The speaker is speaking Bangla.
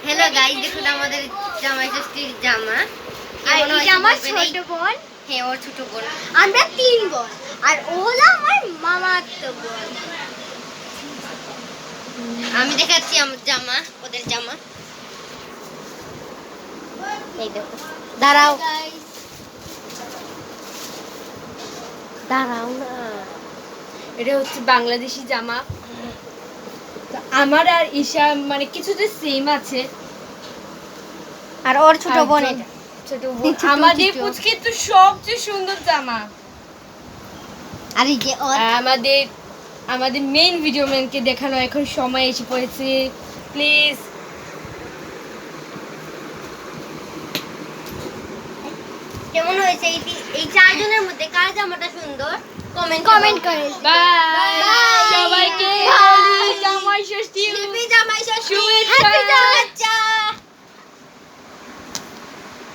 হ্যালো গাইস, দেখুন আমাদের জামাই ষষ্ঠীর জামা। আর এটা আমার ছোট বোন। হ্যাঁ, ওর ছোট বোন। আমরা 3 বোন। আর ও হলো আমার মামাতো বোন। আমি দেখাচ্ছি আমার জামা, ওদের জামা। এই দেখো, দাঁড়াও দাঁড়াও না। এটা হচ্ছে বাংলাদেশি জামা। তো আমার আর ঈশা মানে কিছুটা সেম আছে। আর ওর ছোট বোন আর এটা। ছোট বোন আমাদের পুচকে তো সবচেয়ে সুন্দর জামা। আর এই যে ওর আমাদের মেইন ভিডিও ম্যানকে দেখানো এখন সময় এসে পড়েছে। প্লিজ কেমন হয়েছে এই চারজনের মধ্যে কার জামাটা সুন্দর? কমেন্ট করে। Bye Bye. সবাইকে Bye. জামাই ষষ্ঠী জামাই ষষ্ঠী শুভেচ্ছা। Happy